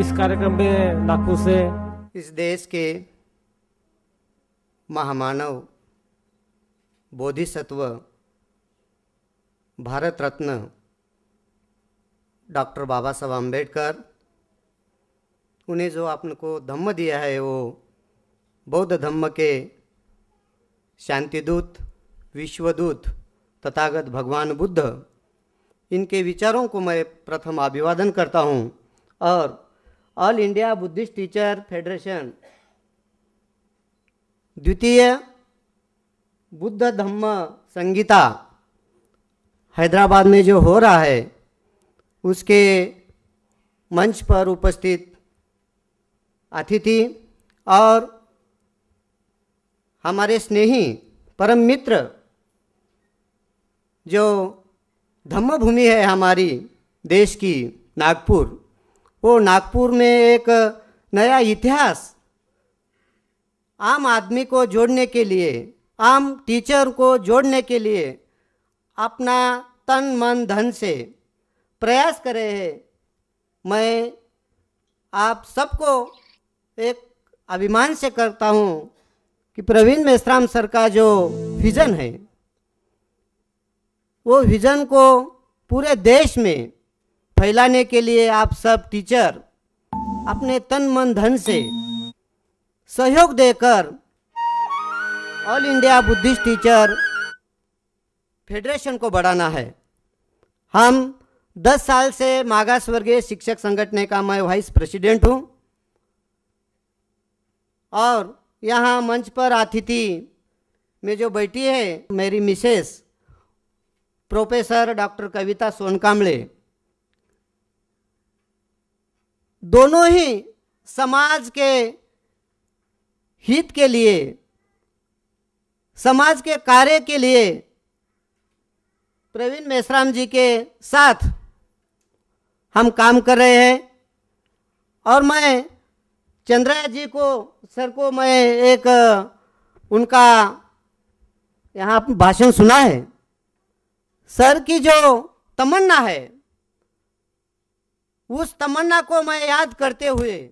इस कार्यक्रम में नागपुर से इस देश के महामानव, बोधिसत्व, भारत रत्न डॉक्टर बाबा साहब अम्बेडकर, उन्हें जो आपने को धम्म दिया है वो बौद्ध धम्म के शांतिदूत, विश्वदूत तथागत भगवान बुद्ध, इनके विचारों को मैं प्रथम अभिवादन करता हूँ। और all India Buddhist teacher federation द्वितीय बुद्ध धम्म संगीता हैदराबाद में जो हो रहा है, उसके मंच पर उपस्थित अतिथि और हमारे स्नेही परम मित्र, जो धम्म भूमि है हमारी देश की नागपुर, वो नागपुर में एक नया इतिहास आम आदमी को जोड़ने के लिए, आम टीचर को जोड़ने के लिए अपना तन मन धन से प्रयास कर रहे हैं। मैं आप सबको एक अभिमान से करता हूँ कि प्रवीण मेश्राम सर का जो विज़न है, वो विज़न को पूरे देश में फैलाने के लिए आप सब टीचर अपने तन मन धन से सहयोग देकर all India Buddhist teacher federation को बढ़ाना है। हम 10 साल से मागास वर्गीय शिक्षक संगठन का मैं वाइस प्रेसिडेंट हूँ और यहाँ मंच पर अतिथि में जो बैठी है मेरी मिसेस प्रोफेसर डॉक्टर कविता सोनकांबळे, दोनों ही समाज के हित के लिए, समाज के कार्य के लिए प्रवीण मेश्राम जी के साथ हम काम कर रहे हैं। और मैं चंद्रया जी को, सर को मैं एक उनका यहाँ भाषण सुना है। सर की जो तमन्ना है, उस तमन्ना को मैं याद करते हुए,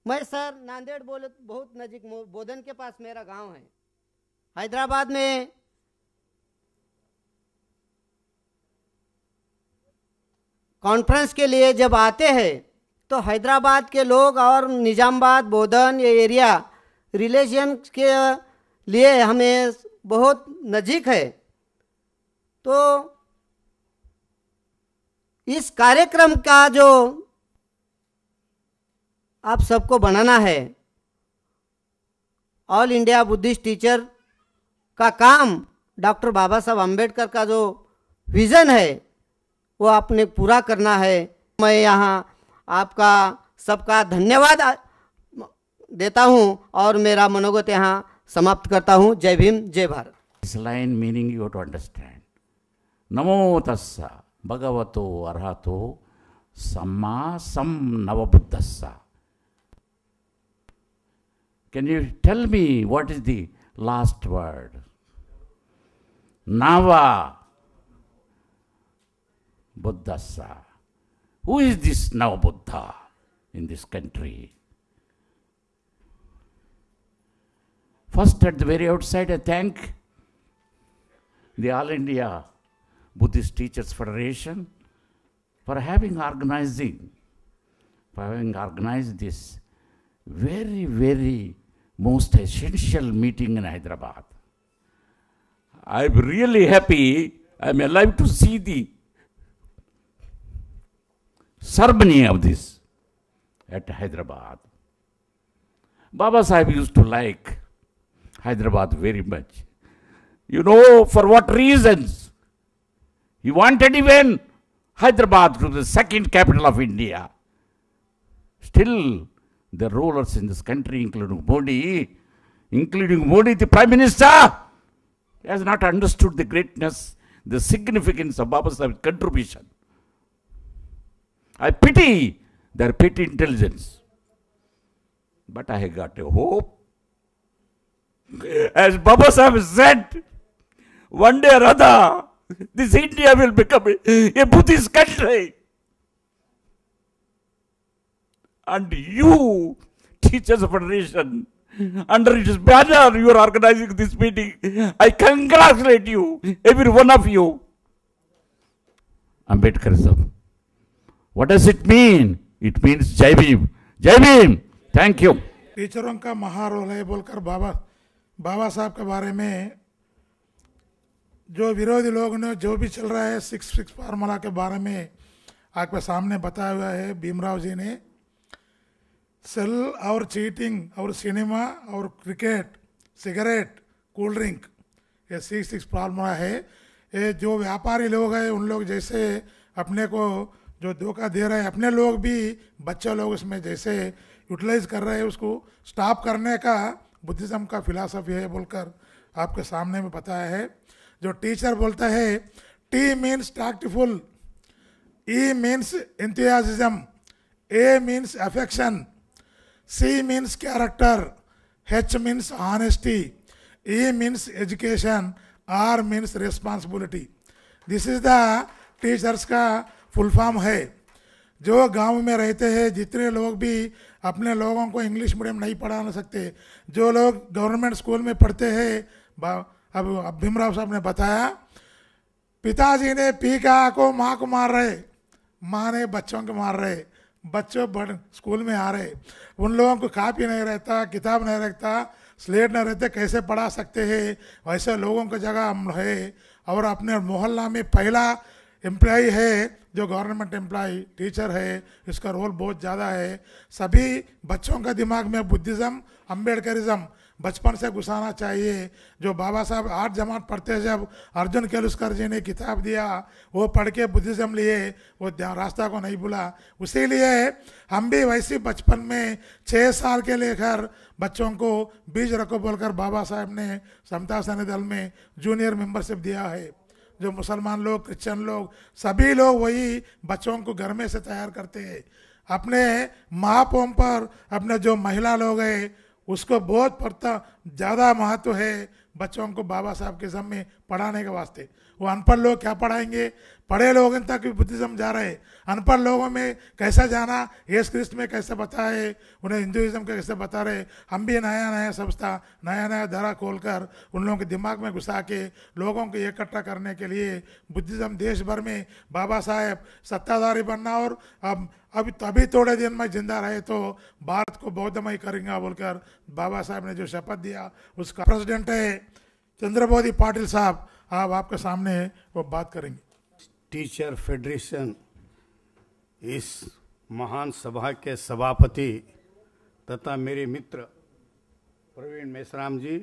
मैं सर नांदेड़ बहुत नजीक बोधन के पास मेरा गांव है, हैदराबाद में कॉन्फ्रेंस के लिए जब आते हैं तो हैदराबाद के लोग और निजामाबाद, बोधन, ये एरिया रिलेशन के लिए हमें बहुत नज़दीक है। तो इस कार्यक्रम का जो आप सबको बनाना है, ऑल इंडिया बुद्धिस्ट टीचर का काम डॉक्टर बाबा साहब अम्बेडकर का जो विज़न है वो आपने पूरा करना है। मैं यहाँ आपका सबका धन्यवाद देता हूँ और मेरा मनोगत यहाँ समाप्त करता हूँ। जय भीम, जय Bharat. This line meaning you have to understand. Namo tassa bhagavato arahato samma samnavabuddhassa. Can you tell me what is the last word? Nava Buddhassa. Who is this Nava Buddha in this country? First, at the very outside, I thank the All India Buddhist Teachers Federation for having organized this very, very most essential meeting in Hyderabad. I'm really happy I'm alive to see the ceremony of this at Hyderabad. Baba Sahib used to like Hyderabad very much. You know for what reasons? He wanted even Hyderabad to be the second capital of India. Still, the rulers in this country, including Modi, the Prime Minister, has not understood the greatness, the significance of Baba Sahib's contribution. I pity their petty intelligence. But I got a hope. As Baba Sahib said, one day or other, this India will become a Buddhist country. And you, Teachers Federation, under its banner, you are organizing this meeting. I congratulate you, every one of you. Ambedkarism. What does it mean? It means Jai Bhim. Jai Bhim. Thank you. टीचरों का महारोल है बोलकर बाबा साहब के बारे में जो विरोधी लोग ने जो भी चल रहा है 6-6 फार्मूला के बारे में आपके सामने बताया हुआ है भीमराव जी ने। सेल और चीटिंग और सिनेमा और क्रिकेट सिगरेट कोल्ड ड्रिंक ये 6-6 फार्मूला है। ये जो व्यापारी लोग हैं उन लोग जैसे अपने को जो धोखा दे रहे हैं अपने लोग भी बच्चे लोग उसमें जैसे यूटिलाइज कर रहे हैं उसको स्टॉप करने का बुद्धिज्म का फिलॉसफी है बोलकर आपके सामने में बताया है। जो टीचर बोलता है T means tactful, E means enthusiasm, A means affection, C means character, H means honesty, E means education, R means responsibility. This is the teachers का फुल फॉर्म है। जो गांव में रहते हैं जितने लोग भी अपने लोगों को इंग्लिश मीडियम नहीं पढ़ा सकते, जो लोग गवर्नमेंट स्कूल में पढ़ते हैं, अब भीमराव साहब ने बताया पिताजी ने पी का को माँ को मार रहे, माँ ने बच्चों को मार रहे, बच्चों स्कूल में आ रहे, उन लोगों को कापी नहीं रहता, किताब नहीं रहता, स्लेट नहीं रहते, कैसे पढ़ा सकते हैं। वैसे लोगों की जगह हम है और अपने मोहल्ला में पहला एम्प्लॉय है जो गवर्नमेंट एम्प्लॉय टीचर है, इसका रोल बहुत ज़्यादा है। सभी बच्चों का दिमाग में बुद्धिज़्म अम्बेडकरिज्म बचपन से घुसाना चाहिए। जो बाबा साहब 8 जमात पढ़ते जब अर्जुन केलुस्कर जी ने किताब दिया वो पढ़ के बुद्धिज़्म लिए, वो रास्ता को नहीं भूला। इसीलिए हम भी वैसे बचपन में 6 साल के लेकर बच्चों को बीज रखो बोलकर बाबा साहब ने समता सेना दल में जूनियर मेंबरशिप दिया है। जो मुसलमान लोग क्रिश्चियन लोग सभी लोग वही बच्चों को घर में से तैयार करते हैं। अपने महापों पर अपने जो महिला लोग हैं उसको बहुत पड़ता ज़्यादा महत्व है बच्चों को बाबा साहब के ज़म्मे पढ़ाने के वास्ते। वो अनपढ़ लोग क्या पढ़ाएंगे, पढ़े लोग तक भी बुद्धिज़्म जा रहे हैं। अनपढ़ लोगों में कैसा जाना, यीशु क्रिस्त में कैसे बताए, उन्हें हिंदुइज्म कैसे बता रहे। हम भी नया नया संस्था नया नया धारा खोलकर उन लोगों के दिमाग में घुसा के लोगों को इकट्ठा करने के लिए बुद्धिज़्म देश भर में बाबा साहब सत्ताधारी बनना और अब तभी थोड़े दिन में जिंदा रहे तो भारत को बौद्धमय करेंगे बोलकर बाबा साहब ने जो शपथ दिया उसका प्रेसिडेंट है चंद्रबोधी पाटिल साहब। आप आपके सामने वो बात करेंगे। टीचर फेडरेशन इस महान सभा के सभापति तथा मेरे मित्र प्रवीण मेश्राम जी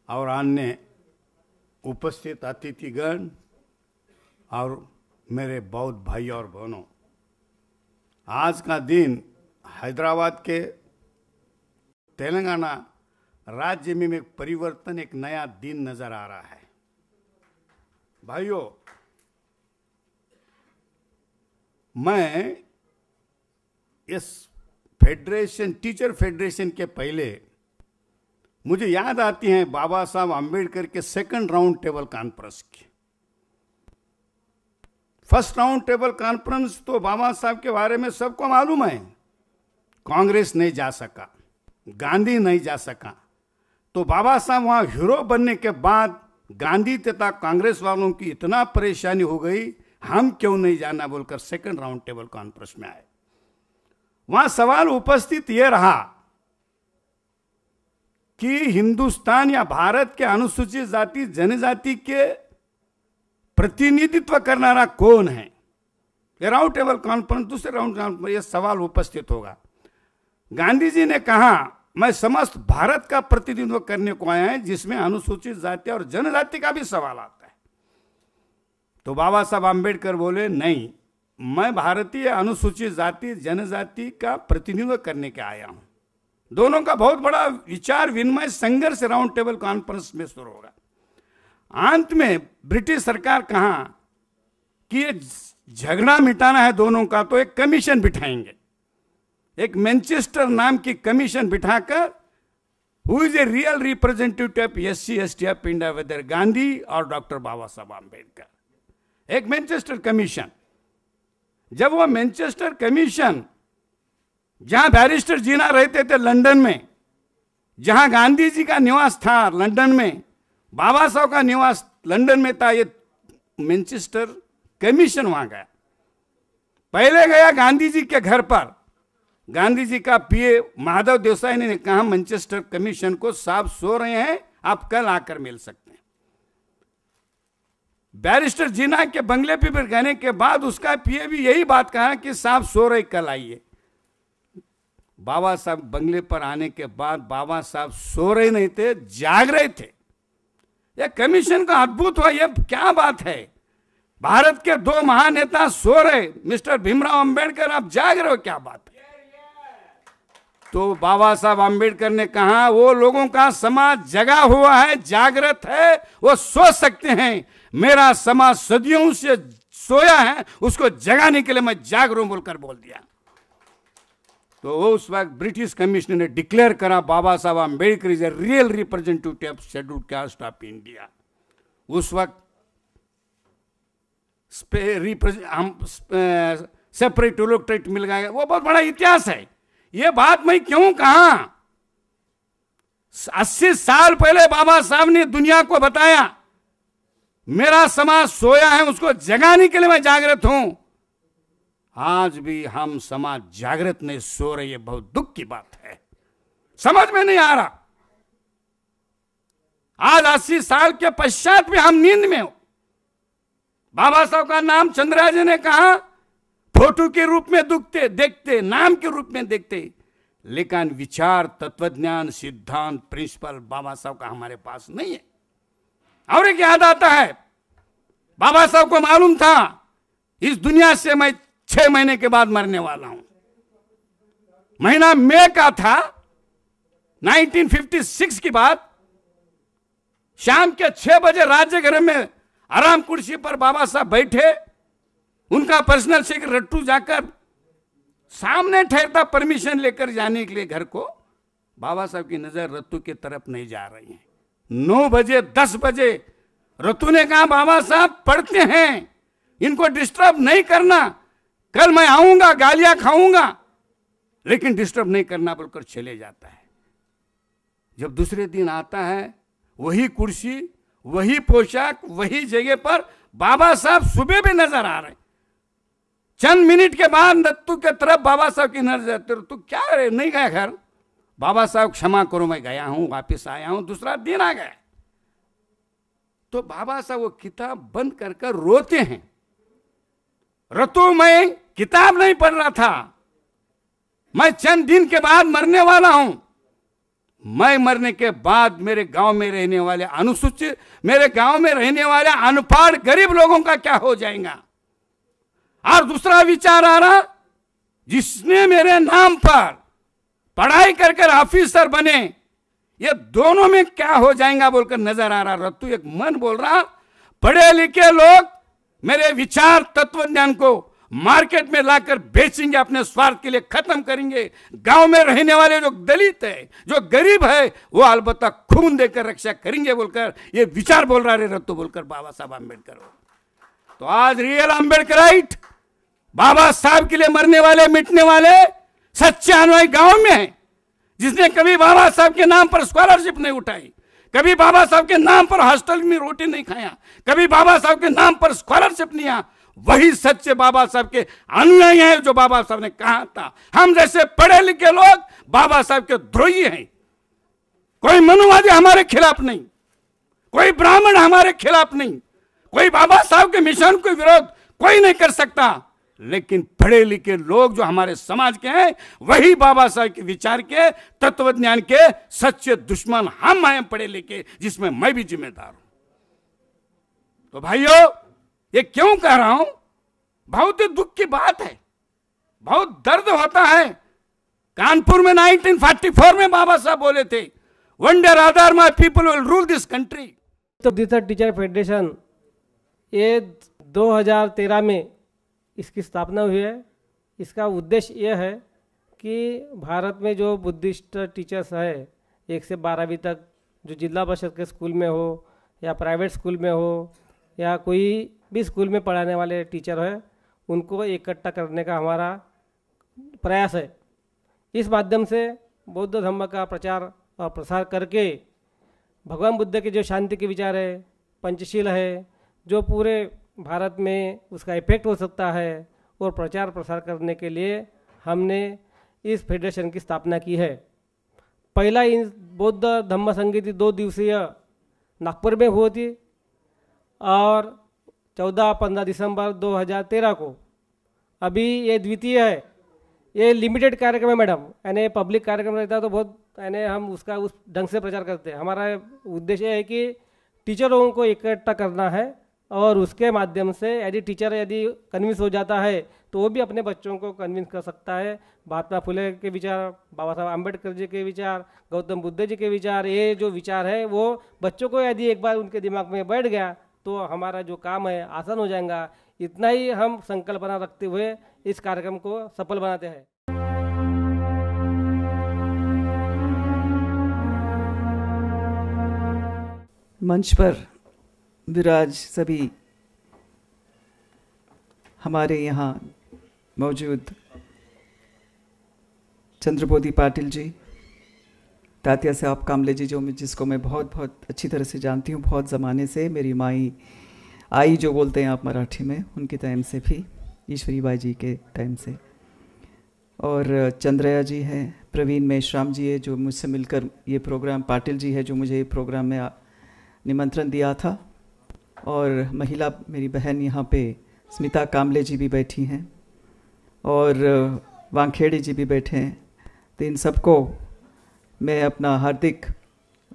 और अन्य उपस्थित अतिथिगण और मेरे बौद्ध भाई और बहनों, आज का दिन हैदराबाद के तेलंगाना राज्य में एक परिवर्तन, एक नया दिन नजर आ रहा है। भाइयों, मैं इस फेडरेशन टीचर फेडरेशन के पहले मुझे याद आती हैं बाबा साहब आम्बेडकर के सेकंड राउंड टेबल कॉन्फ्रेंस की। फर्स्ट राउंड टेबल कॉन्फ्रेंस तो बाबा साहब के बारे में सबको मालूम है, कांग्रेस नहीं जा सका, गांधी नहीं जा सका, तो बाबा साहब वहां हीरो बनने के बाद गांधी तथा कांग्रेस वालों की इतना परेशानी हो गई, हम क्यों नहीं जाना बोलकर सेकंड राउंड टेबल कॉन्फ्रेंस में आए। वहां सवाल उपस्थित यह रहा कि हिंदुस्तान या भारत के अनुसूचित जाति जनजाति के प्रतिनिधित्व करना कौन है। ये राउंड टेबल कॉन्फ्रेंस, दूसरे राउंड कॉन्फ्रेंस यह सवाल उपस्थित होगा। गांधी जी ने कहा मैं समस्त भारत का प्रतिनिधित्व करने को आया है जिसमें अनुसूचित जाति और जनजाति का भी सवाल आता है। तो बाबा साहब आम्बेडकर बोले नहीं, मैं भारतीय अनुसूचित जाति जनजाति का प्रतिनिधित्व करने के आया हूं। दोनों का बहुत बड़ा विचार विनिमय संघर्ष राउंड टेबल कॉन्फ्रेंस में शुरू होगा। अंत में ब्रिटिश सरकार कहा कि ये झगड़ा मिटाना है दोनों का तो एक कमीशन बिठाएंगे, एक मैनचेस्टर नाम की कमीशन बिठाकर who is a real representative of SC ST of India whether Gandhi और डॉक्टर बाबा साहब आम्बेडकर, एक मैनचेस्टर कमीशन। जब वो मैनचेस्टर कमीशन जहां बैरिस्टर जीना रहते थे लंदन में, जहां गांधी जी का निवास था लंदन में, बाबा साहब का निवास लंदन में था, ये मैनचेस्टर कमीशन वहां गया। पहले गया गांधी जी के घर पर, गांधी जी का पीए माधव देसाई ने कहा मैनचेस्टर कमीशन को साहब सो रहे हैं, आप कल आकर मिल सकते हैं। बैरिस्टर जीना के बंगले पे फिर गने के बाद उसका पीए भी यही बात कहा कि साहब सो रहे, कल आइए। बाबा साहब बंगले पर आने के बाद बाबा साहब सो रहे नहीं थे, जाग रहे थे। यह कमीशन का अद्भुत हुआ, यह क्या बात है, भारत के दो महान नेता सो रहे, मिस्टर भीमराव अंबेडकर आप जाग रहे हो, क्या बात है। तो बाबा साहब अंबेडकर ने कहा वो लोगों का समाज जगा हुआ है, जागृत है, वो सोच सकते हैं, मेरा समाज सदियों से सोया है, उसको जगाने के लिए मैं जाग रहा हूं बोलकर बोल दिया। तो उस वक्त ब्रिटिश कमीशन ने डिक्लेयर करा बाबा साहब Ambedkar is a real representative of scheduled caste of India. उस वक्त सेपरेट इलेक्टोरेट मिल गया, वो बहुत बड़ा इतिहास है। ये बात मैं क्यों कहा, 80 साल पहले बाबा साहब ने दुनिया को बताया मेरा समाज सोया है, उसको जगाने के लिए मैं जागृत हूं। आज भी हम समाज जागृत नहीं, सो रही है, बहुत दुख की बात है, समझ में नहीं आ रहा। आज 80 साल के पश्चात भी हम नींद में हो। बाबा साहब का नाम चंद्राजी ने कहा फोटो के रूप में देखते, नाम के रूप में देखते, लेकिन विचार, तत्वज्ञान, सिद्धांत, प्रिंसिपल बाबा साहब का हमारे पास नहीं है। और एक याद आता है, बाबा साहब को मालूम था इस दुनिया से मैं 6 महीने के बाद मरने वाला हूं। महीना मई का था 1956 की बात। शाम के 6 बजे राजघर में आराम कुर्सी पर बाबा साहब बैठे, उनका पर्सनल सेक्रेटरी रट्टू जाकर सामने ठहरता परमिशन लेकर जाने के लिए घर को। बाबा साहब की नजर रत्तू की तरफ नहीं जा रही है। 9 बजे 10 बजे रत्तू ने कहा बाबा साहब पढ़ते हैं, इनको डिस्टर्ब नहीं करना, कल मैं आऊंगा, गालियां खाऊंगा, लेकिन डिस्टर्ब नहीं करना बोलकर चले जाता है। जब दूसरे दिन आता है, वही कुर्सी, वही पोशाक, वही जगह पर बाबा साहब सुबह भी नजर आ रहे। चंद मिनट के बाद रत्तू के तरफ बाबा साहब की नजर जाती, तू क्या रे, नहीं गया घर? बाबा साहब क्षमा करो, मैं गया हूं, वापस आया हूं, दूसरा दिन आ गया। तो बाबा साहब वो किताब बंद कर कर रोते हैं। रत्तू मैं किताब नहीं पढ़ रहा था, मैं चंद दिन के बाद मरने वाला हूं। मैं मरने के बाद मेरे गांव में रहने वाले अनुसूचित, मेरे गांव में रहने वाले अनपढ़ गरीब लोगों का क्या हो जाएगा। और दूसरा विचार आ रहा, जिसने मेरे नाम पर पढ़ाई कर कर ऑफिसर बने, ये दोनों में क्या हो जाएगा बोलकर नजर आ रहा। रत्तू एक मन बोल रहा, पढ़े लिखे लोग मेरे विचार, तत्वज्ञान को मार्केट में लाकर बेचेंगे, अपने स्वार्थ के लिए खत्म करेंगे। गांव में रहने वाले जो दलित है, जो गरीब है, वो अलबत्ता खून देकर रक्षा करेंगे बोलकर ये विचार बोल रहा रे रत्तू बोलकर बाबा साहब अम्बेडकर। तो आज रियल अम्बेडकराइट बाबा साहब के लिए मरने वाले, मिटने वाले सच्चे अनुयायी गांव में है, जिसने कभी बाबा साहब के नाम पर स्कॉलरशिप नहीं उठाई, कभी बाबा साहब के नाम पर हॉस्टल में रोटी नहीं खाया, कभी बाबा साहब के नाम पर स्कॉलरशिप नहीं आया, वही सच्चे बाबा साहब के अनुयायी हैं। जो बाबा साहब ने कहा था, हम जैसे पढ़े लिखे लोग बाबा साहब के द्रोही हैं। कोई मनुवादी हमारे खिलाफ नहीं, कोई ब्राह्मण हमारे खिलाफ नहीं, कोई बाबा साहब के मिशन को विरोध कोई नहीं कर सकता, लेकिन पढ़े लिखे लोग जो हमारे समाज के हैं, वही बाबा साहब के विचार के, तत्वज्ञान के सच्चे दुश्मन हम हैं पढ़े लिखे, जिसमें मैं भी जिम्मेदार हूं। तो भाइयों, ये क्यों कह रहा हूं, बहुत ही दुख की बात है, बहुत दर्द होता है। कानपुर में 1944 में बाबा साहब बोले थे, one day rather my people will rule this country. तो टीचर फेडरेशन ये 2013 में इसकी स्थापना हुई है। इसका उद्देश्य यह है कि भारत में जो बुद्धिस्ट टीचर्स है 1 से 12वीं तक, जो जिला परिषद के स्कूल में हो या प्राइवेट स्कूल में हो या कोई भी स्कूल में पढ़ाने वाले टीचर है, उनको इकट्ठा करने का हमारा प्रयास है। इस माध्यम से बौद्ध धर्म का प्रचार और प्रसार करके भगवान बुद्ध के जो शांति के विचार है, पंचशील है, जो पूरे भारत में उसका इफेक्ट हो सकता है, और प्रचार प्रसार करने के लिए हमने इस फेडरेशन की स्थापना की है। पहला इन बौद्ध धम्म संगीति 2 दिवसीय नागपुर में हुई थी और 14-15 दिसंबर 2013 को। अभी ये द्वितीय है। ये लिमिटेड कार्यक्रम है मैडम, यानी पब्लिक कार्यक्रम रहता है तो बहुत यानी हम उसका उस ढंग से प्रचार करते हैं। हमारा उद्देश्य है कि टीचरों को इकट्ठा करना है और उसके माध्यम से यदि टीचर यदि कन्विंस हो जाता है तो वो भी अपने बच्चों को कन्विंस कर सकता है। महात्मा फुले के विचार, बाबा साहब आम्बेडकर जी के विचार, गौतम बुद्ध जी के विचार, ये जो विचार है वो बच्चों को यदि एक बार उनके दिमाग में बैठ गया तो हमारा जो काम है आसान हो जाएगा। इतना ही हम संकल्पना रखते हुए इस कार्यक्रम को सफल बनाते हैं। मंच पर विराज सभी हमारे यहाँ मौजूद चंद्रबोधि पाटिल जी, तात्या साहब कामले जी, जिसको मैं बहुत बहुत अच्छी तरह से जानती हूँ, बहुत ज़माने से, मेरी माई आई जो बोलते हैं आप मराठी में, उनके टाइम से भी, ईश्वरी बाई जी के टाइम से, और चंद्रया जी हैं, प्रवीण मेश्राम जी है जो मुझसे मिलकर ये प्रोग्राम, पाटिल जी है जो मुझे ये प्रोग्राम में निमंत्रण दिया था, और महिला मेरी बहन यहाँ पे स्मिता कामले जी भी बैठी हैं, और वांखेड़ी जी भी बैठे हैं। तो इन सबको मैं अपना हार्दिक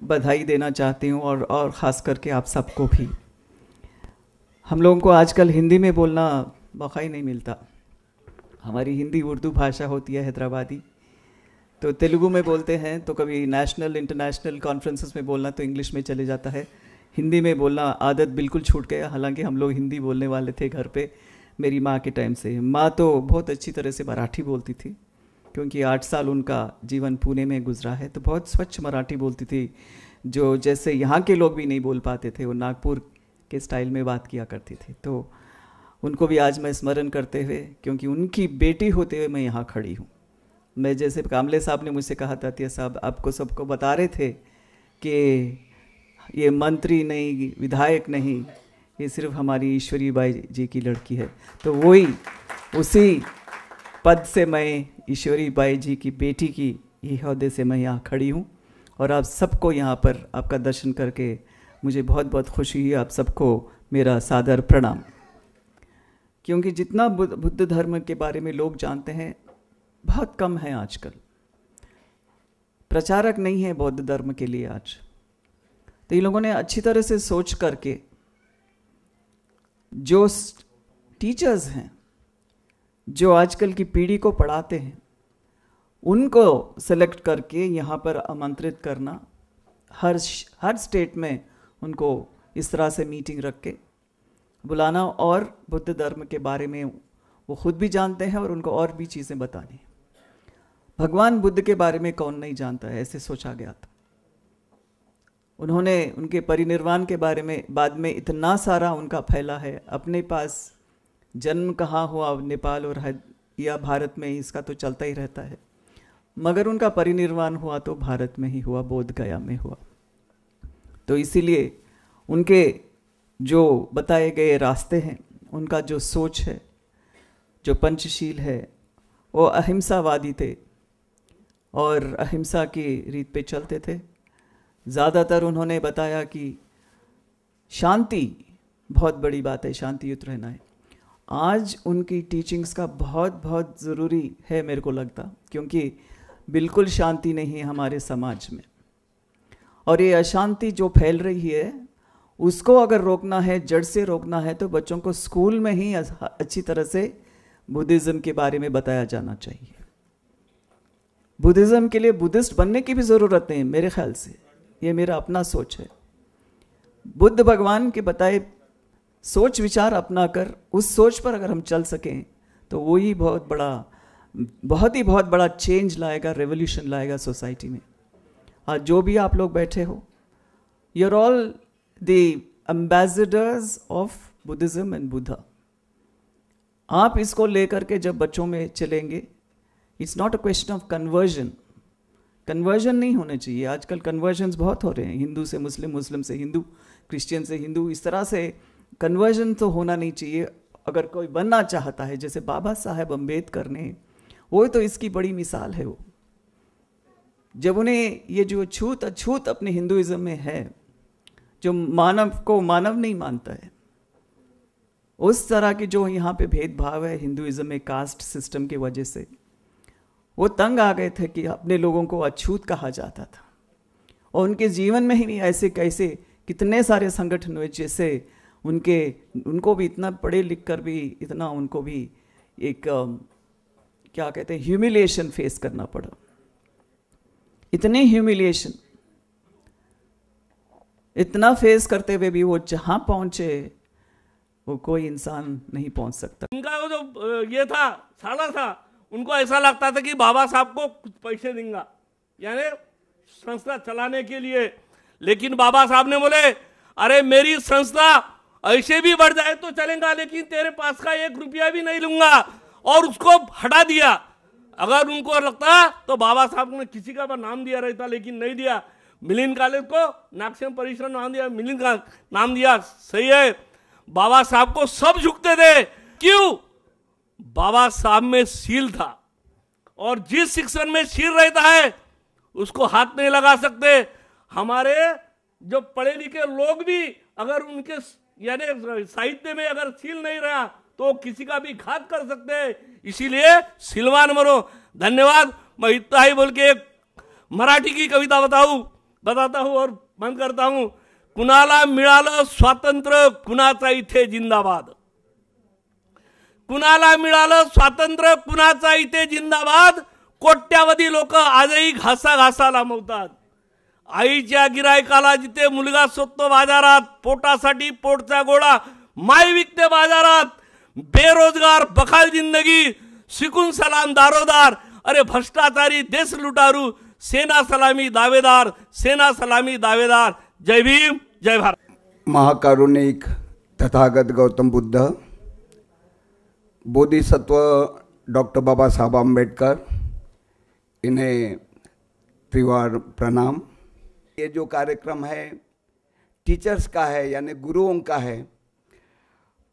बधाई देना चाहती हूँ, और ख़ास करके आप सबको भी। हम लोगों को आजकल हिंदी में बोलना मौका ही नहीं मिलता। हमारी हिंदी उर्दू भाषा होती है हैदराबादी, तो तेलुगु में बोलते हैं, तो कभी नेशनल इंटरनेशनल कॉन्फ्रेंसेस में बोलना तो इंग्लिश में चले जाता है। हिंदी में बोलना आदत बिल्कुल छूट गया। हालांकि हम लोग हिंदी बोलने वाले थे घर पे मेरी माँ के टाइम से। माँ तो बहुत अच्छी तरह से मराठी बोलती थी, क्योंकि 8 साल उनका जीवन पुणे में गुजरा है, तो बहुत स्वच्छ मराठी बोलती थी, जो जैसे यहाँ के लोग भी नहीं बोल पाते थे, वो नागपुर के स्टाइल में बात किया करती थी। तो उनको भी आज मैं स्मरण करते हुए, क्योंकि उनकी बेटी होते हुए मैं यहाँ खड़ी हूँ। मैं जैसे कामले साहब ने मुझसे कहा था, तात्या साहब आपको सबको बता रहे थे कि ये मंत्री नहीं, विधायक नहीं, ये सिर्फ हमारी ईश्वरी बाई जी की लड़की है। तो वही उसी पद से मैं ईश्वरी बाई जी की बेटी की ये ओहदे से मैं यहाँ खड़ी हूँ, और आप सबको यहाँ पर आपका दर्शन करके मुझे बहुत बहुत खुशी हुई। आप सबको मेरा सादर प्रणाम। क्योंकि जितना बुद्ध धर्म के बारे में लोग जानते हैं बहुत कम है आजकल, प्रचारक नहीं है बौद्ध धर्म के लिए आज। तो इन लोगों ने अच्छी तरह से सोच करके जो टीचर्स हैं, जो आजकल की पीढ़ी को पढ़ाते हैं, उनको सेलेक्ट करके यहाँ पर आमंत्रित करना, हर स्टेट में उनको इस तरह से मीटिंग रख के बुलाना, और बुद्ध धर्म के बारे में वो खुद भी जानते हैं और उनको और भी चीज़ें बतानी। भगवान बुद्ध के बारे में कौन नहीं जानता है, ऐसे सोचा गया था। उन्होंने उनके परिनिर्वाण के बारे में बाद में इतना सारा उनका फैला है। अपने पास जन्म कहाँ हुआ, नेपाल और या भारत में, इसका तो चलता ही रहता है, मगर उनका परिनिर्वाण हुआ तो भारत में ही हुआ, बोध गया में हुआ। तो इसीलिए उनके जो बताए गए रास्ते हैं, उनका जो सोच है, जो पंचशील है, वो अहिंसावादी थे और अहिंसा की रीत पे चलते थे। ज़्यादातर उन्होंने बताया कि शांति बहुत बड़ी बात है, शांतियुत रहना है। आज उनकी टीचिंग्स का बहुत बहुत ज़रूरी है मेरे को लगता, क्योंकि बिल्कुल शांति नहीं है हमारे समाज में, और ये अशांति जो फैल रही है उसको अगर रोकना है, जड़ से रोकना है, तो बच्चों को स्कूल में ही अच्छी तरह से बुद्धिज़्म के बारे में बताया जाना चाहिए। बुद्धिज़्म के लिए बुद्धिस्ट बनने की भी ज़रूरत नहीं मेरे ख्याल से, ये मेरा अपना सोच है। बुद्ध भगवान के बताए सोच विचार अपना कर, उस सोच पर अगर हम चल सकें तो वो ही बहुत बड़ा चेंज लाएगा, रेवोल्यूशन लाएगा सोसाइटी में। आज जो भी आप लोग बैठे हो, you are all the ambassadors of Buddhism and Buddha. आप इसको लेकर के जब बच्चों में चलेंगे, it's not a question of conversion. Conversion नहीं होने चाहिए। आजकल कन्वर्जन्स बहुत हो रहे हैं, हिंदू से मुस्लिम, मुस्लिम से हिंदू, क्रिश्चियन से हिंदू, इस तरह से कन्वर्जन तो होना नहीं चाहिए। अगर कोई बनना चाहता है, जैसे बाबा साहेब अम्बेडकर ने, वो तो इसकी बड़ी मिसाल है। वो जब उन्हें ये जो छूत अछूत अपने हिंदुइज्म में है, जो मानव को मानव नहीं मानता है, उस तरह की जो यहाँ पे भेदभाव है हिंदुइज्म में कास्ट सिस्टम की वजह से, वो तंग आ गए थे कि अपने लोगों को अछूत कहा जाता था। और उनके जीवन में ही ऐसे कैसे कितने सारे संगठन हुए, जैसे उनको भी इतना पढ़े लिख कर भी इतना उनको भी एक क्या कहते हैं ह्यूमिलिएशन फेस करना पड़ा। इतने ह्यूमिलिएशन, इतना फेस करते हुए भी वो जहां पहुंचे वो कोई इंसान नहीं पहुंच सकता। उनका वो जो ये था साला था, उनको ऐसा लगता था कि बाबा साहब को कुछ पैसे देंगे, यानी संस्था चलाने के लिए। लेकिन बाबा साहब ने बोले, अरे मेरी संस्था ऐसे भी बढ़ जाए तो चलेगा, लेकिन तेरे पास का 1 रुपया भी नहीं लूंगा, और उसको हटा दिया। अगर उनको लगता तो बाबा साहब ने किसी का नाम दिया रहता, लेकिन नहीं दिया। मिलिंद कॉलेज को नागसेन परिसर नाम दिया, मिलिंद का नाम दिया। सही है, बाबा साहब को सब झुकते थे। क्यों? बाबा साहब में सील था, और जिस शिक्षण में सील रहता है उसको हाथ नहीं लगा सकते। हमारे जो पढ़े लिखे लोग भी अगर उनके यानी साहित्य में अगर सील नहीं रहा तो किसी का भी घात कर सकते हैं। इसीलिए सिलवान मरो। धन्यवाद। मैं इतना ही बोल के एक मराठी की कविता बताता हूं और बंद करता हूं। कुणाला मिळालं स्वातंत्र्य, कुणाचा इथे जिंदाबाद। कुणाला मिळालं स्वातंत्र्य, कुणाचा इथे जिंदाबाद। कोट्यावधी लोक आजही घासाघासाला मवतात। आईच्या गिरायकाला जिथे मुलगा शोधतो बाजारात, पोटासाठी पोटचा गोळा माय विकते बाजारात। बेरोजगार बखाल जिंदगी, शिकून सलाम दारोदार। अरे भ्रष्टाचारी देश लुटारू, सेना सलामी दावेदार, सेना सलामी दावेदार। जय भीम, जय भारत। महाकारुणिक तथागत गौतम बुद्ध, बोधिसत्व डॉक्टर बाबा साहब आम्बेडकर, इन्हें त्रिवार प्रणाम। ये जो कार्यक्रम है टीचर्स का है, यानी गुरुओं का है,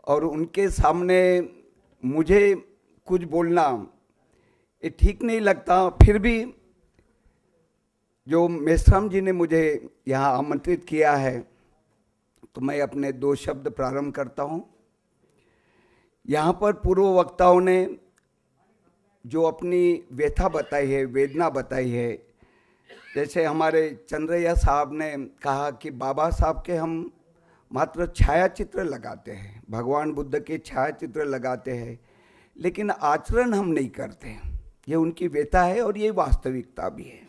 और उनके सामने मुझे कुछ बोलना ये ठीक नहीं लगता। फिर भी जो मेश्राम जी ने मुझे यहाँ आमंत्रित किया है तो मैं अपने 2 शब्द प्रारंभ करता हूँ। यहाँ पर पूर्व वक्ताओं ने जो अपनी व्यथा बताई है, वेदना बताई है, जैसे हमारे चंद्रैया साहब ने कहा कि बाबा साहब के हम मात्र छायाचित्र लगाते हैं, भगवान बुद्ध के छायाचित्र लगाते हैं, लेकिन आचरण हम नहीं करते। ये उनकी व्यथा है और ये वास्तविकता भी है।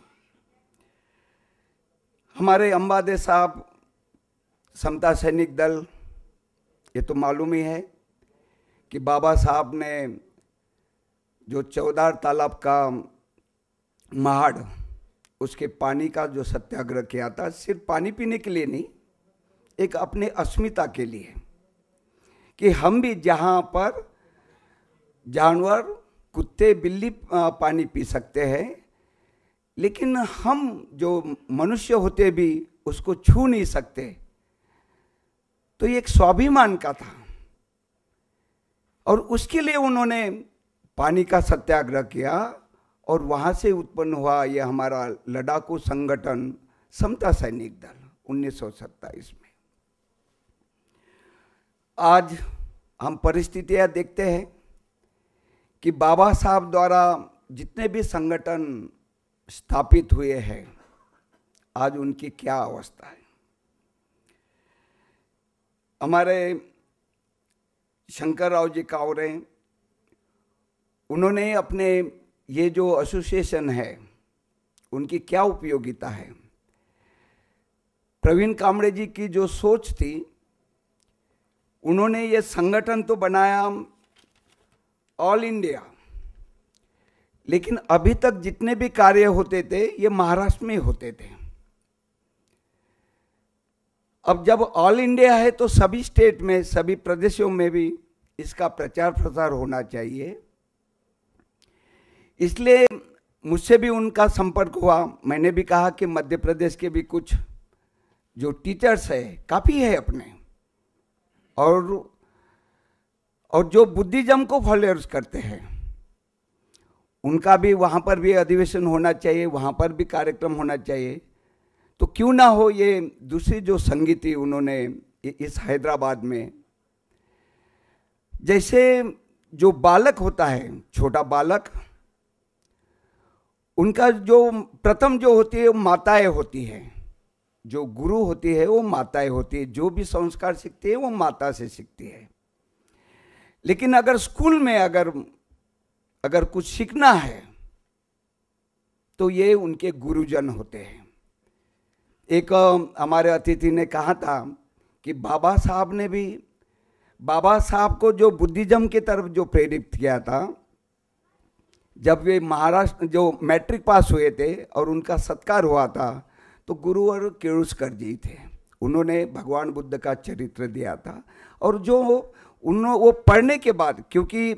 हमारे अंबादे साहब समता सैनिक दल, ये तो मालूम ही है कि बाबा साहब ने जो 14 तालाब का महाड़, उसके पानी का जो सत्याग्रह किया था, सिर्फ पानी पीने के लिए नहीं, एक अपने अस्मिता के लिए, कि हम भी जहाँ पर जानवर, कुत्ते, बिल्ली पानी पी सकते हैं, लेकिन हम जो मनुष्य होते भी उसको छू नहीं सकते। तो ये एक स्वाभिमान का था, और उसके लिए उन्होंने पानी का सत्याग्रह किया, और वहाँ से उत्पन्न हुआ ये हमारा लड़ाकू संगठन समता सैनिक दल 1927 में। आज हम परिस्थितियाँ देखते हैं कि बाबा साहब द्वारा जितने भी संगठन स्थापित हुए हैं, आज उनकी क्या अवस्था है। हमारे शंकर राव जी कावरे, उन्होंने अपने ये जो एसोसिएशन है उनकी क्या उपयोगिता है। प्रवीण कामड़े जी की जो सोच थी, उन्होंने ये संगठन तो बनाया ऑल इंडिया, लेकिन अभी तक जितने भी कार्य होते थे ये महाराष्ट्र में होते थे। अब जब ऑल इंडिया है तो सभी स्टेट में, सभी प्रदेशों में भी इसका प्रचार प्रसार होना चाहिए। इसलिए मुझसे भी उनका संपर्क हुआ। मैंने भी कहा कि मध्य प्रदेश के भी कुछ जो टीचर्स है काफ़ी है अपने, और जो बुद्धिज्म को फॉलोअर्स करते हैं उनका भी वहाँ पर भी अधिवेशन होना चाहिए, वहाँ पर भी कार्यक्रम होना चाहिए। तो क्यों ना हो ये दूसरी जो संगीति उन्होंने इस हैदराबाद में, जैसे जो बालक होता है, छोटा बालक, उनका जो प्रथम जो होती है वो माताएं होती है, जो गुरु होती है वो माताएं होती है, जो भी संस्कार सीखती है वो माता से सीखती है। लेकिन अगर स्कूल में अगर कुछ सीखना है तो ये उनके गुरुजन होते हैं। एक हमारे अतिथि ने कहा था कि बाबा साहब को जो बुद्धिज्म की तरफ जो प्रेरित किया था, जब वे महाराष्ट्र जो मैट्रिक पास हुए थे और उनका सत्कार हुआ था, तो गुरुवर केळुस्कर जी थे। उन्होंने भगवान बुद्ध का चरित्र दिया था, और जो वो पढ़ने के बाद, क्योंकि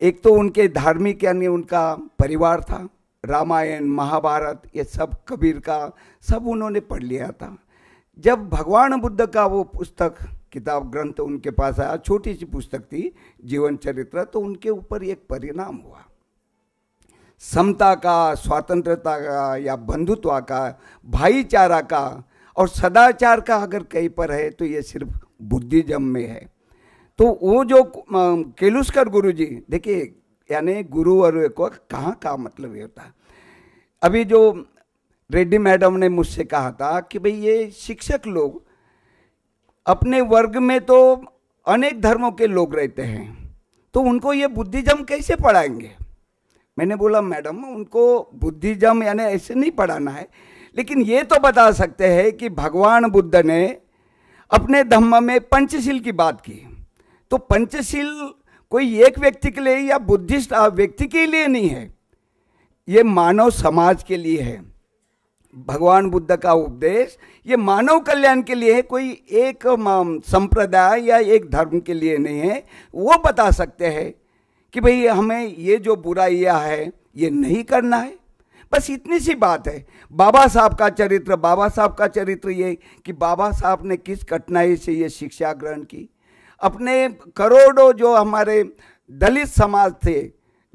एक तो उनके धार्मिक यानी उनका परिवार था, रामायण महाभारत ये सब, कबीर का सब उन्होंने पढ़ लिया था। जब भगवान बुद्ध का वो पुस्तक किताब ग्रंथ उनके पास आया, छोटी सी पुस्तक थी, जीवन चरित्र, तो उनके ऊपर एक परिणाम हुआ समता का, स्वतंत्रता का या बंधुत्व का, भाईचारा का और सदाचार का अगर कहीं पर है तो ये सिर्फ बुद्धिज्म में है। तो वो जो केळुस्कर गुरु जी, देखिए यानी गुरु और को कहाँ का मतलब ये होता है। अभी जो रेड्डी मैडम ने मुझसे कहा था कि भाई ये शिक्षक लोग अपने वर्ग में तो अनेक धर्मों के लोग रहते हैं, तो उनको ये बुद्धिज्म कैसे पढ़ाएंगे। मैंने बोला मैडम उनको बुद्धिज्म यानी ऐसे नहीं पढ़ाना है, लेकिन ये तो बता सकते हैं कि भगवान बुद्ध ने अपने धम्म में पंचशील की बात की। तो पंचशील कोई एक व्यक्ति के लिए या बुद्धिस्ट व्यक्ति के लिए नहीं है, ये मानव समाज के लिए है। भगवान बुद्ध का उपदेश ये मानव कल्याण के लिए है, कोई एक संप्रदाय या एक धर्म के लिए नहीं है। वो बता सकते हैं कि भाई हमें ये जो बुराइयां है ये नहीं करना है, बस इतनी सी बात है। बाबा साहब का चरित्र ये कि बाबा साहब ने किस कठिनाई से ये शिक्षा ग्रहण की, अपने करोड़ों जो हमारे दलित समाज थे,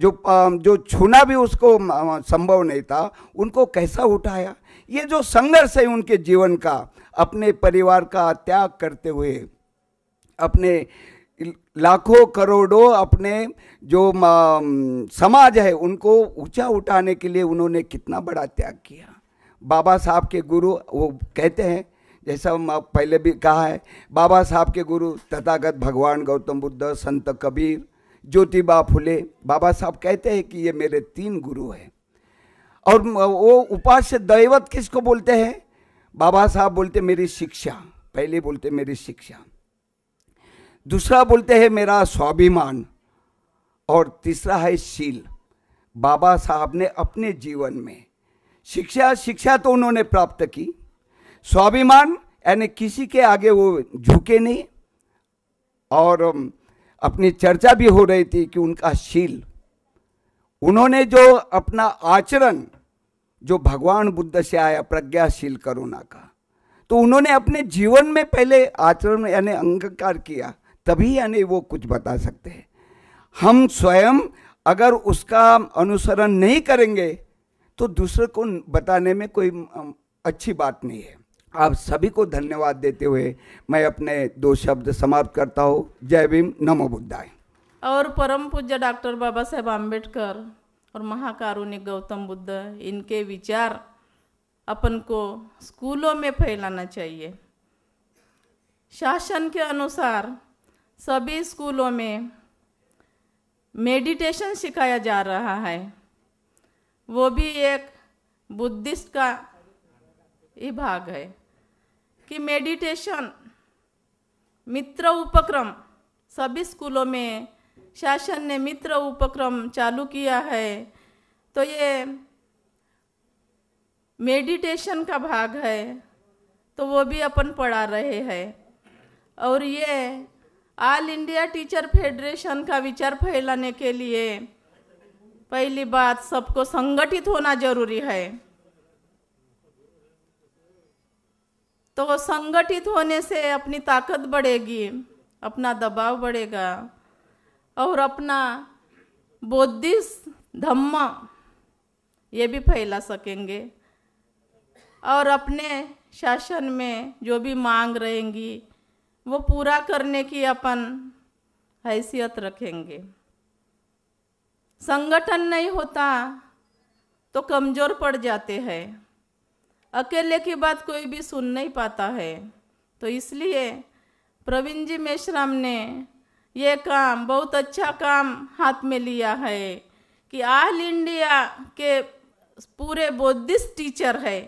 जो छूना भी उसको संभव नहीं था, उनको कैसा उठाया। ये जो संघर्ष है उनके जीवन का, अपने परिवार का त्याग करते हुए, अपने लाखों करोड़ों अपने जो समाज है उनको ऊंचा उठाने के लिए उन्होंने कितना बड़ा त्याग किया। बाबा साहब के गुरु वो कहते हैं, जैसा पहले भी कहा है, बाबा साहब के गुरु तथागत भगवान गौतम बुद्ध, संत कबीर, ज्योतिबा फुले। बाबा साहब कहते हैं कि ये मेरे 3 गुरु हैं। और वो उपास्य दैवत किसको बोलते हैं? बाबा साहब बोलते मेरी शिक्षा, पहले बोलते मेरी शिक्षा, दूसरा बोलते हैं मेरा स्वाभिमान, और तीसरा है शील। बाबा साहब ने अपने जीवन में शिक्षा तो उन्होंने प्राप्त की, स्वाभिमान यानी किसी के आगे वो झुके नहीं, और अपनी चर्चा भी हो रही थी कि उनका शील, उन्होंने जो अपना आचरण जो भगवान बुद्ध से आया प्रज्ञाशील करुणा का, तो उन्होंने अपने जीवन में पहले आचरण यानी अंगीकार किया, तभी यानी वो कुछ बता सकते हैं। हम स्वयं अगर उसका अनुसरण नहीं करेंगे तो दूसरे को बताने में कोई अच्छी बात नहीं है। आप सभी को धन्यवाद देते हुए मैं अपने 2 शब्द समाप्त करता हूँ। जय भीम, नमो बुद्धाय। और परम पूज्य डॉक्टर बाबा साहेब आम्बेडकर और महाकारुणिक गौतम बुद्ध, इनके विचार अपन को स्कूलों में फैलाना चाहिए। शासन के अनुसार सभी स्कूलों में मेडिटेशन सिखाया जा रहा है, वो भी एक बुद्धिस्ट का ही भाग है कि मेडिटेशन मित्र उपक्रम सभी स्कूलों में शासन ने मित्र उपक्रम चालू किया है। तो ये मेडिटेशन का भाग है, तो वो भी अपन पढ़ा रहे हैं। और ये ऑल इंडिया टीचर फेडरेशन का विचार फैलाने के लिए पहली बात सबको संगठित होना जरूरी है। तो संगठित होने से अपनी ताकत बढ़ेगी, अपना दबाव बढ़ेगा और अपना बौद्धिस्ट धम्म ये भी फैला सकेंगे और अपने शासन में जो भी मांग रहेंगी वो पूरा करने की अपन हैसियत रखेंगे। संगठन नहीं होता तो कमज़ोर पड़ जाते हैं, अकेले की बात कोई भी सुन नहीं पाता है। तो इसलिए प्रवीण जी मेश्राम ने ये काम, बहुत अच्छा काम हाथ में लिया है कि ऑल इंडिया के पूरे बुद्धिस्ट टीचर है,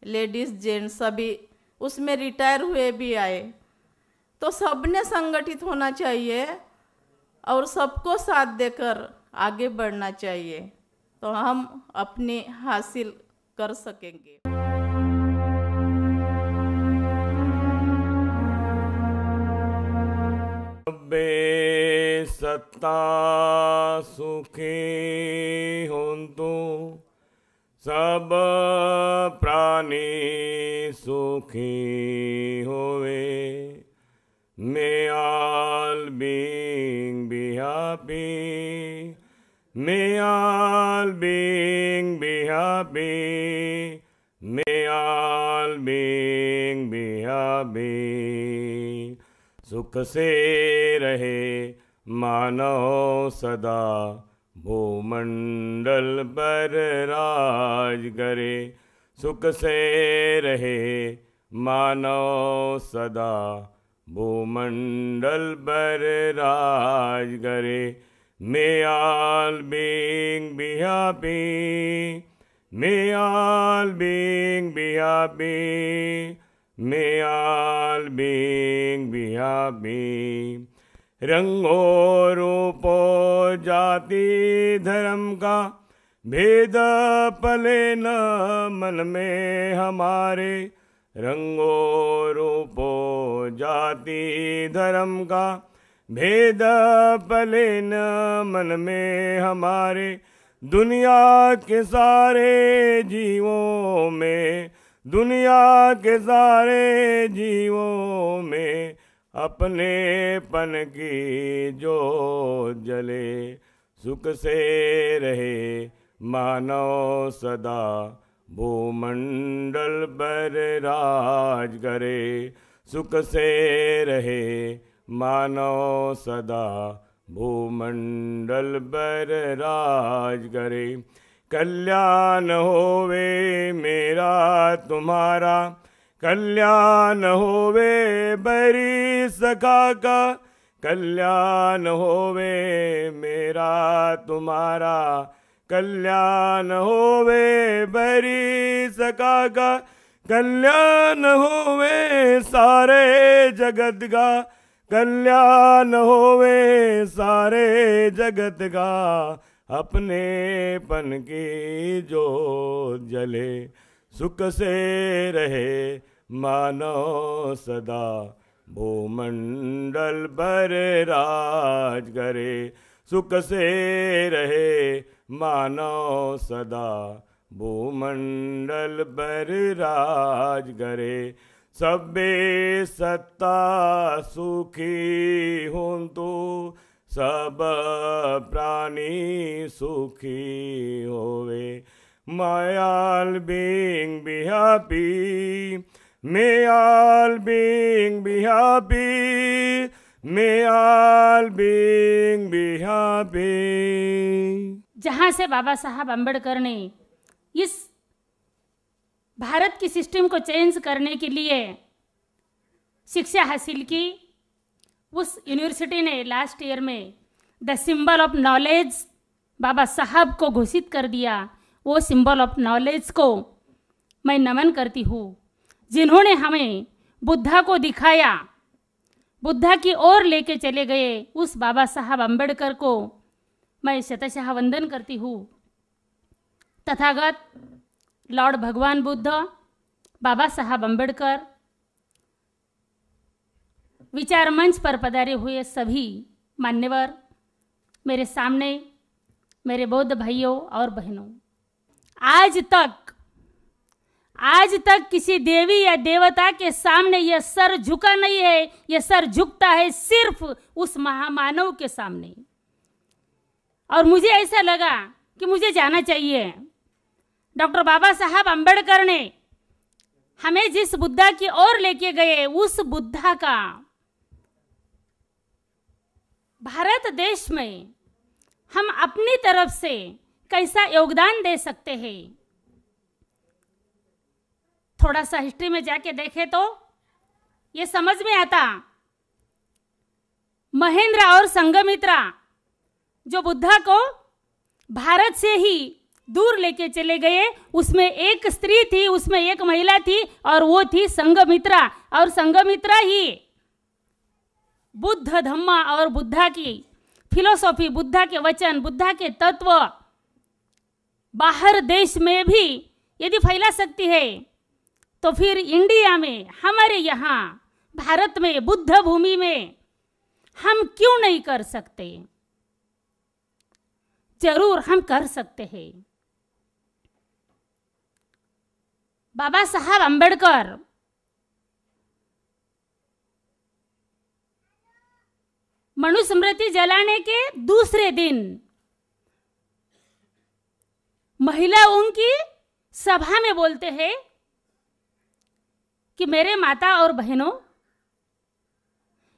लेडीज़ जेंट्स सभी, उसमें रिटायर हुए भी आए। तो सबने संगठित होना चाहिए और सबको साथ देकर आगे बढ़ना चाहिए, तो हम अपनी हासिल कर सकेंगे। सबे सत्ता सुखी होन्तु, सब प्राणी सुखी होवे। May all being be happy. May all being be happy. May all being be happy. सुख से रहे मानव सदा, भूमंडल पर राज करे। सुख से रहे मानव सदा, भूमंडल पर राज करे। May all being be happy. May all being be happy. May all being be happy. रंगो रूपो जाति धर्म का भेद पले न मन में हमारे। रंगो रूपो जाति धर्म का भेद पले न मन में हमारे। दुनिया के सारे जीवों में, दुनिया के सारे जीवों में अपने पन की जोत जले। सुख से रहे मानव सदा, भूमंडल पर राज करे। सुख से रहे मानव सदा, भूमंडल पर राज करे। कल्याण होवे मेरा तुम्हारा, कल्याण होवे बैरी सखा का। कल्याण होवे मेरा तुम्हारा, कल्याण होवे बैरी सखा का। कल्याण होवे सारे जगत का, कल्याण होवे सारे जगत का। अपने पन की जोत जले। सुख से रहे मानव सदा, भूमंडल पर राज करे। सुख से रहे मानव सदा, भूमंडल पर राज करे। सबे सत्ता सुखी होन्तु, सब प्राणी सुखी होवे। May all being be happy. May all being be happy. May all being be happy. जहाँ से बाबा साहब अम्बेडकर ने इस भारत की सिस्टम को चेंज करने के लिए शिक्षा हासिल की, उस यूनिवर्सिटी ने लास्ट ईयर में द सिंबल ऑफ नॉलेज बाबा साहब को घोषित कर दिया। वो सिंबल ऑफ नॉलेज को मैं नमन करती हूँ, जिन्होंने हमें बुद्धा को दिखाया, बुद्धा की ओर लेके चले गए। उस बाबा साहब अम्बेडकर को मैं शतशः वंदन करती हूँ। तथागत लॉर्ड भगवान बुद्ध, बाबा साहब अम्बेडकर, विचार मंच पर पधारे हुए सभी मान्यवर, मेरे सामने मेरे बौद्ध भाइयों और बहनों, आज तक किसी देवी या देवता के सामने यह सर झुका नहीं है। यह सर झुकता है सिर्फ उस महामानव के सामने। और मुझे ऐसा लगा कि मुझे जाना चाहिए। डॉक्टर बाबा साहब अंबेडकर ने हमें जिस बुद्धा की ओर लेके गए, उस बुद्धा का भारत देश में हम अपनी तरफ से कैसा योगदान दे सकते हैं। थोड़ा सा हिस्ट्री में जाके देखें तो ये समझ में आता। महेंद्र और संघमित्रा जो बुद्धा को भारत से ही दूर लेके चले गए, उसमें एक स्त्री थी, उसमें एक महिला थी और वो थी संघमित्रा। और संघमित्रा ही बुद्ध धम्मा और बुद्धा की फिलोसॉफी, बुद्धा के वचन, बुद्धा के तत्व बाहर देश में भी यदि फैला सकती है, तो फिर इंडिया में, हमारे यहाँ भारत में, बुद्ध भूमि में हम क्यों नहीं कर सकते? जरूर हम कर सकते हैं। बाबा साहब अंबेडकर मनुस्मृति जलाने के दूसरे दिन महिलाओं की सभा में बोलते हैं कि मेरे माता और बहनों,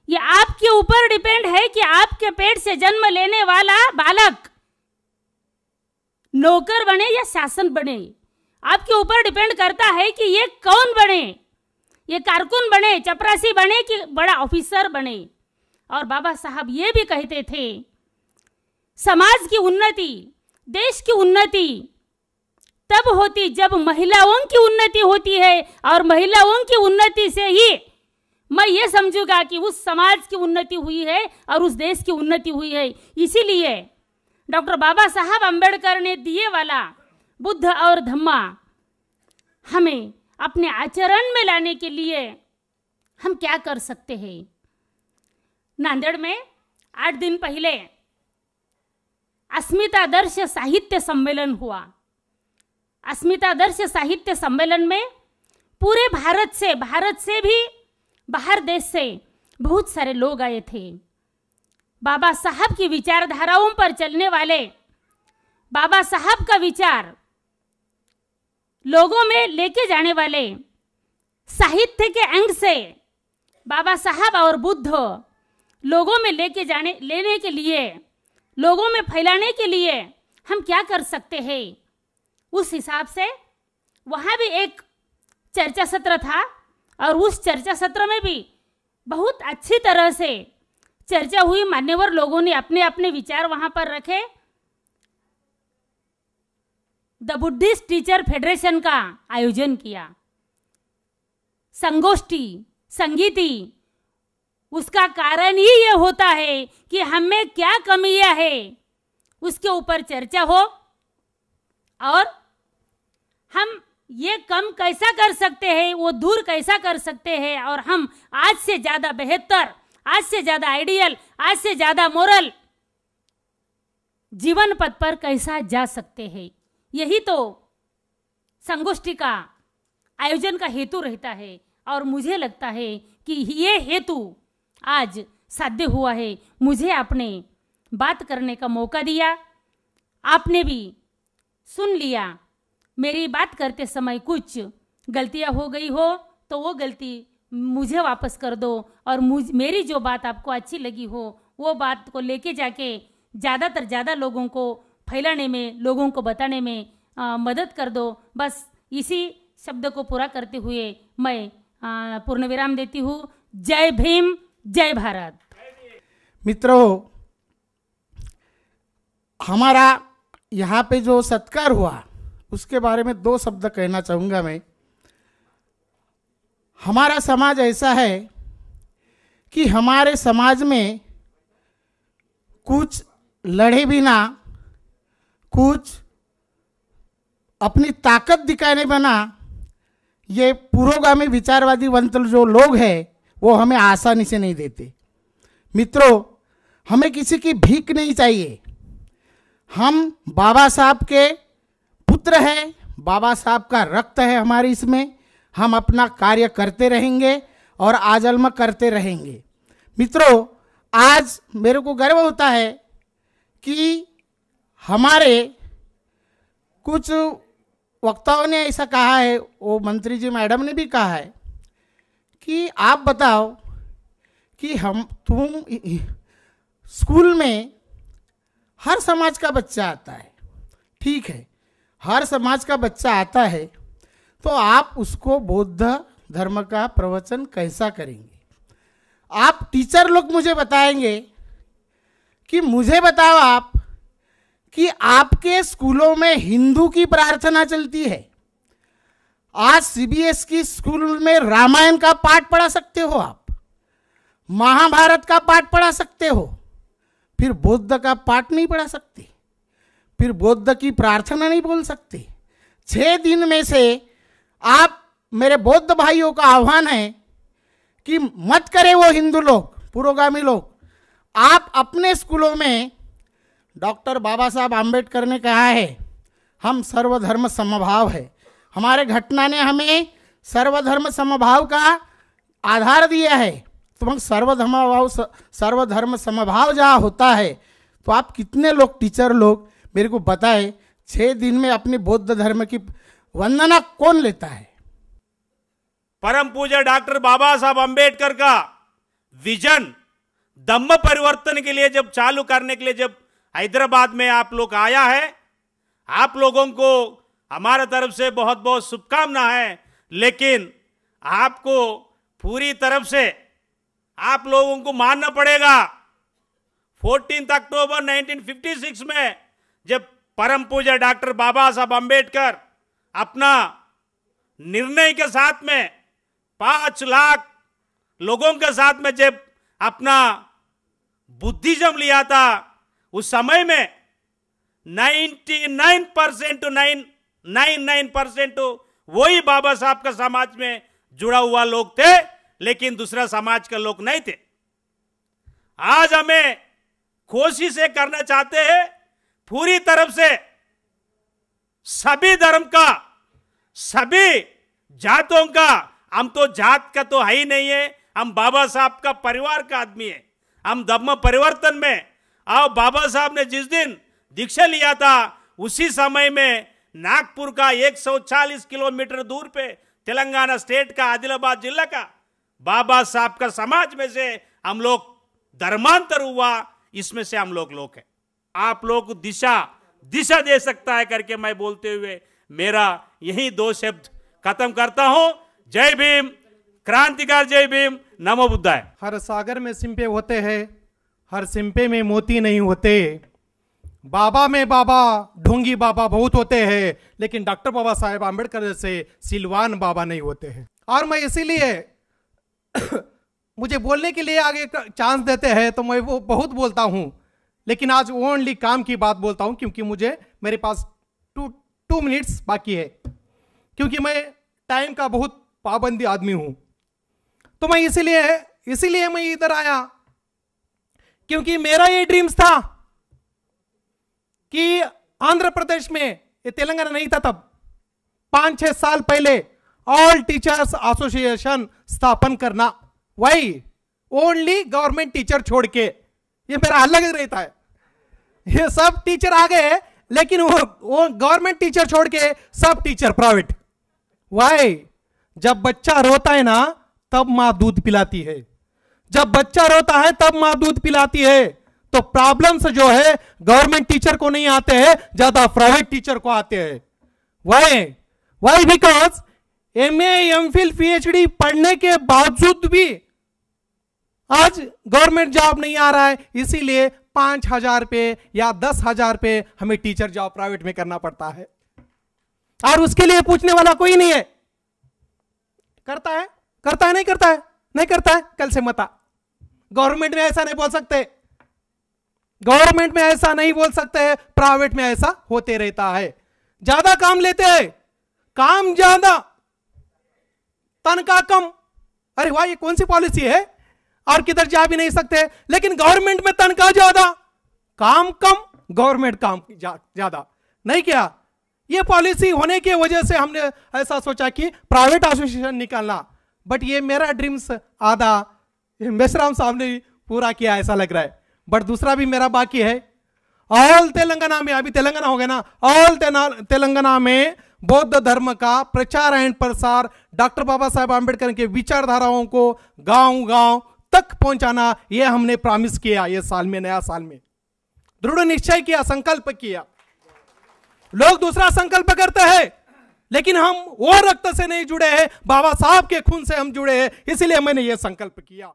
ये आपके ऊपर डिपेंड है कि आपके पेट से जन्म लेने वाला बालक नौकर बने या शासन बने। आपके ऊपर डिपेंड करता है कि ये कौन बने, ये कारकुन बने, चपरासी बने कि बड़ा ऑफिसर बने। और बाबा साहब ये भी कहते थे, समाज की उन्नति, देश की उन्नति तब होती जब महिलाओं की उन्नति होती है, और महिलाओं की उन्नति से ही मैं ये समझूंगा कि उस समाज की उन्नति हुई है और उस देश की उन्नति हुई है। इसीलिए डॉक्टर बाबा साहब अंबेडकर ने दिए वाला बुद्ध और धम्मा हमें अपने आचरण में लाने के लिए हम क्या कर सकते हैं। नांदेड़ में 8 दिन पहले अस्मितादर्श साहित्य सम्मेलन हुआ। अस्मितादर्श साहित्य सम्मेलन में पूरे भारत से भी बाहर देश से बहुत सारे लोग आए थे। बाबा साहब की विचारधाराओं पर चलने वाले, बाबा साहब का विचार लोगों में लेके जाने वाले, साहित्य के अंग से बाबा साहब और बुद्ध लोगों में लेने के लिए, लोगों में फैलाने के लिए हम क्या कर सकते हैं। उस हिसाब से वहाँ भी एक चर्चा सत्र था और उस चर्चा सत्र में भी बहुत अच्छी तरह से चर्चा हुई। मान्यवर लोगों ने अपने अपने विचार वहाँ पर रखे। द बुद्धिस्ट टीचर फेडरेशन का आयोजन किया, संगोष्ठी, संगीति। उसका कारण ही ये होता है कि हमें क्या कमियां है उसके ऊपर चर्चा हो और हम ये कम कैसा कर सकते हैं, वो दूर कैसा कर सकते हैं, और हम आज से ज़्यादा बेहतर, आज से ज़्यादा आइडियल, आज से ज़्यादा मोरल जीवन पथ पर कैसा जा सकते हैं। यही तो संगोष्ठी का आयोजन का हेतु रहता है। और मुझे लगता है कि ये हेतु आज साध्य हुआ है। मुझे आपने बात करने का मौका दिया, आपने भी सुन लिया। मेरी बात करते समय कुछ गलतियां हो गई हो तो वो गलती मुझे वापस कर दो, और मेरी जो बात आपको अच्छी लगी हो वो बात को लेके जाके ज़्यादातर ज़्यादा लोगों को फैलाने में, लोगों को बताने में मदद कर दो। बस इसी शब्द को पूरा करते हुए मैं पूर्ण विराम देती हूँ। जय भीम, जय भारत। मित्रों, हमारा यहाँ पे जो सत्कार हुआ उसके बारे में 2 शब्द कहना चाहूँगा मैं। हमारा समाज ऐसा है कि हमारे समाज में कुछ लड़े बिना, कुछ अपनी ताकत दिखाने बिना, ये पुरोगामी विचारवादी वंतल जो लोग हैं वो हमें आसानी से नहीं देते। मित्रों, हमें किसी की भीख नहीं चाहिए, हम बाबा साहब के पुत्र हैं, बाबा साहब का रक्त है हमारे इसमें। हम अपना कार्य करते रहेंगे और आजन्म करते रहेंगे। मित्रों, आज मेरे को गर्व होता है कि हमारे कुछ वक्ताओं ने ऐसा कहा है, वो मंत्री जी मैडम ने भी कहा है कि आप बताओ कि तुम स्कूल में हर समाज का बच्चा आता है, ठीक है, हर समाज का बच्चा आता है, तो आप उसको बौद्ध धर्म का प्रवचन कैसा करेंगे? आप टीचर लोग मुझे बताएंगे कि मुझे बताओ आप कि आपके स्कूलों में हिंदू की प्रार्थना चलती है। आज सीबीएस की स्कूल में रामायण का पाठ पढ़ा सकते हो, आप महाभारत का पाठ पढ़ा सकते हो, फिर बौद्ध का पाठ नहीं पढ़ा सकते, फिर बौद्ध की प्रार्थना नहीं बोल सकते। 6 दिन में से आप, मेरे बौद्ध भाइयों का आह्वान है कि मत करें वो हिंदू लोग, पुरोगामी लोग, आप अपने स्कूलों में, डॉक्टर बाबा साहब आम्बेडकर ने कहा है हम सर्वधर्म समभाव है, हमारे घटना ने हमें सर्वधर्म समभाव का आधार दिया है। तो हम सर्वधर्म समभाव जहाँ होता है, तो आप कितने लोग टीचर लोग मेरे को बताएं, 6 दिन में अपने बौद्ध धर्म की वंदना कौन लेता है? परम पूज्य डॉक्टर बाबा साहब अंबेडकर का विजन धम्म परिवर्तन के लिए जब चालू करने के लिए जब हैदराबाद में आप लोग आया है, आप लोगों को हमारे तरफ से बहुत बहुत शुभकामना है। लेकिन आपको पूरी तरफ से आप लोगों को मानना पड़ेगा। 14 अक्टूबर 1956 में जब परम पूज्य डॉक्टर बाबा साहब अंबेडकर अपना निर्णय के साथ में 5 लाख लोगों के साथ में जब अपना बुद्धिज्म लिया था, उस समय में 99% to 999% वही बाबा साहब का समाज में जुड़ा हुआ लोग थे, लेकिन दूसरा समाज के लोग नहीं थे। आज हमें कोशिश ये करना चाहते हैं पूरी तरफ से सभी धर्म का, सभी जातों का, हम तो जात का तो है ही नहीं है, हम बाबा साहब का परिवार का आदमी है। हम धम्म परिवर्तन में, और बाबा साहब ने जिस दिन दीक्षा लिया था उसी समय में नागपुर का 140 किलोमीटर दूर पे तेलंगाना स्टेट का आदिलाबाद जिला का बाबा साहब का समाज में से हम लोग धर्मांतर हुआ, इसमें से हम लोग हैं। आप लोग को दिशा दे सकता है करके मैं बोलते हुए मेरा यही 2 शब्द खत्म करता हूं। जय भीम, क्रांतिकार जय भीम, नमो बुद्धाय। हर सागर में सिंपे होते हैं, हर सिंपे में मोती नहीं होते। बाबा में बाबा, ढोंगी बाबा बहुत होते हैं, लेकिन डॉक्टर बाबा साहेब आम्बेडकर जैसे सिलवान बाबा नहीं होते हैं। और मैं इसीलिए मुझे बोलने के लिए आगे चांस देते हैं तो मैं वो बहुत बोलता हूं, लेकिन आज ओनली काम की बात बोलता हूं, क्योंकि मेरे पास 2 मिनट्स बाकी है, क्योंकि मैं टाइम का बहुत पाबंदी आदमी हूं। तो मैं इसीलिए मैं इधर आया, क्योंकि मेरा ये ड्रीम्स था कि आंध्र प्रदेश में, ये तेलंगाना नहीं था तब, 5-6 साल पहले ऑल टीचर्स एसोसिएशन स्थापन करना, वही ओनली गवर्नमेंट टीचर छोड़ के। ये मेरा अलग रहता है, ये सब टीचर आ गए, लेकिन वो गवर्नमेंट टीचर छोड़ के सब टीचर प्राइवेट। वाई? जब बच्चा रोता है ना तब मां दूध पिलाती है, जब बच्चा रोता है तब मां दूध पिलाती है। तो प्रॉब्लम्स जो है गवर्नमेंट टीचर को नहीं आते हैं, ज्यादा प्राइवेट टीचर को आते हैं। Why? Because MA MPhil PhD पढ़ने के बावजूद भी आज गवर्नमेंट जॉब नहीं आ रहा है, इसीलिए 5,000 पे या 10,000 पे हमें टीचर जॉब प्राइवेट में करना पड़ता है, और उसके लिए पूछने वाला कोई नहीं है। करता है नहीं करता है? नहीं करता है, कल से मत आ। गवर्नमेंट में ऐसा नहीं बोल सकते, गवर्नमेंट में ऐसा नहीं बोल सकते, प्राइवेट में ऐसा होते रहता है। ज्यादा काम लेते हैं, काम ज्यादा, तनख्वाह कम। अरे वाह, ये कौन सी पॉलिसी है? और किधर जा भी नहीं सकते, लेकिन गवर्नमेंट में तनख्वाह ज्यादा, काम कम, गवर्नमेंट काम ज्यादा नहीं किया। ये पॉलिसी होने की वजह से हमने ऐसा सोचा कि प्राइवेट एसोसिएशन निकालना, बट ये मेरा ड्रीम्स आधा मेश्राम साहब ने पूरा किया ऐसा लग रहा है। बट दूसरा भी मेरा बाकी है। ऑल तेलंगाना में, अभी तेलंगाना हो गया ना, ऑल तेलंगाना में बौद्ध धर्म का प्रचार एंड प्रसार, डॉक्टर बाबा साहेब आम्बेडकर के विचारधाराओं को गांव गांव तक पहुंचाना, ये हमने प्रॉमिस किया। ये साल में, नया साल में दृढ़ निश्चय किया, संकल्प किया। लोग दूसरा संकल्प करते हैं, लेकिन हम वो रक्त से नहीं जुड़े हैं, बाबा साहब के खून से हम जुड़े हैं, इसलिए मैंने ये संकल्प किया।